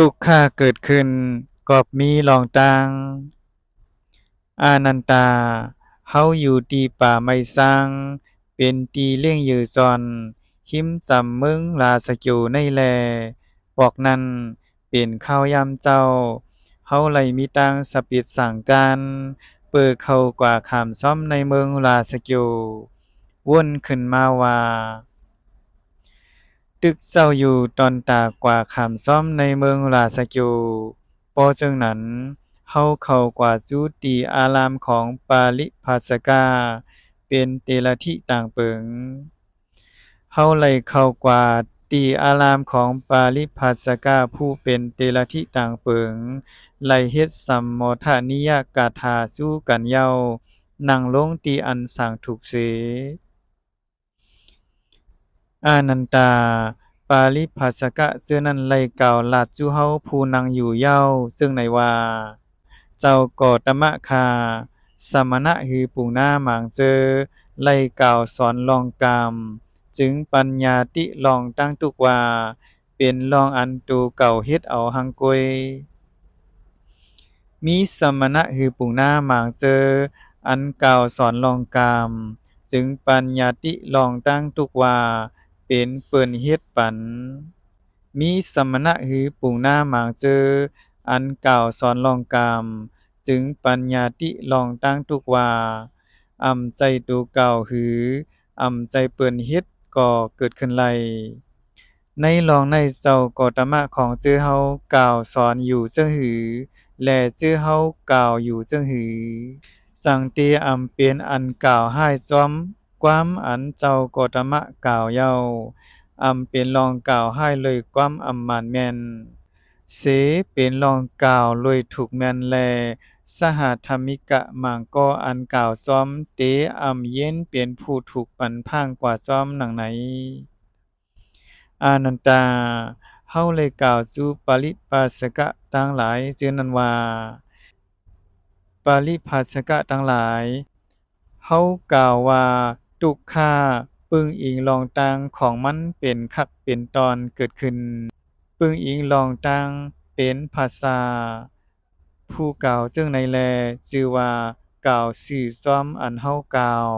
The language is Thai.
ทุกข่าเกิดขึ้นกอบมีรองต่างอานันตาเฮาอยู่ตีป่าไม้ซังเป็นตีเลี่ยงยือซอนหิมสำมึงลาสกิวในแลปอกนั้นเป็นข้าวยามเจ้าเฮาไหลมีตังสปิดสั่งการเปิดเข้ากว่าขามซ้อมในเมืองลาสกิววนขึ้นมาว่าตึกเจ้าอยู่ตอนตากว่าขามซ้อมในเมืองลาสกิวเพราะจึงนั้น เฮาเข้ากว่าจุติอารามของปาลิภาสกาเป็นเตระธิต่างเปิงเฮาไล่เข้ากว่าตีอารามของปาลิภาสกาผู้เป็นเตระธิต่างเปิงไล่เฮ็ดสัมโมทนิยกาถาสู้กันเย้านั่งลงตีอันสร้างถูกเส อานันตาปาริภาสกะเสื้อนั้นไล่กล่าวลาดจูเฮาผู้นั่งอยู่เย้าซึ่งในว่าเจ้าก่อตมะคาสมณะฮือปูหน้าหมางเจอไล่กล่าวสอนลองกามจึงปัญญาติลองตั้งตุกว่าเป็นลองอันตูเก่าเฮ็ดเอาหังกวยมีสมณะฮือปูหน้าหมางเจออันกล่าวสอนลองกามจึงปัญญาติลองตั้งตุกว่าเป็นเปิ้นเฮ็ดปัน มีสมณะหือปุ่งหน้าหมางเจออันกล่าวสอนลองกามจึงปัญญาติลองตั้งทุกว่าอำใจตูเก่าหืออำใจเปิ้นเฮ็ดก่อเกิดขึ้นไลในลองในเจ้าก็ตมะของเจ้อเฮากล่าวสอนอยู่เจังหือและเจ้อเฮากล่าวอยู่เจังหือจังเตอำเป็นอันกล่าวให้ซ้อมความอันเจ้าก็ตมะกล่าวเย้า อำเป็นรองกล่าวให้เลยความอำมาตย์แม่นเสเป็นรองกล่าวเลยถูกแม่นแลสหธรรมิกะหมางก็อันกล่าวซ้อมเตอำเย็นเป็นผู้ถูกปันพ่างกว่าซ้อมหนังไหนอานันตาเฮาเลยกล่าวสู่ปริภาสกะทั้งหลายชื่อนั้นว่าปริภาสกะทั้งหลายเฮากล่าวว่าทุกข่าปึ้งอิงรองต่างของมันเป็นคักเป็นตอนเกิดขึ้น ปึ้งอิงลองตั้งเป็นภาษาผู้กล่าวซึ่งในแลชื่อว่ากล่าวสื่อซ้อมอันเฮากล่าว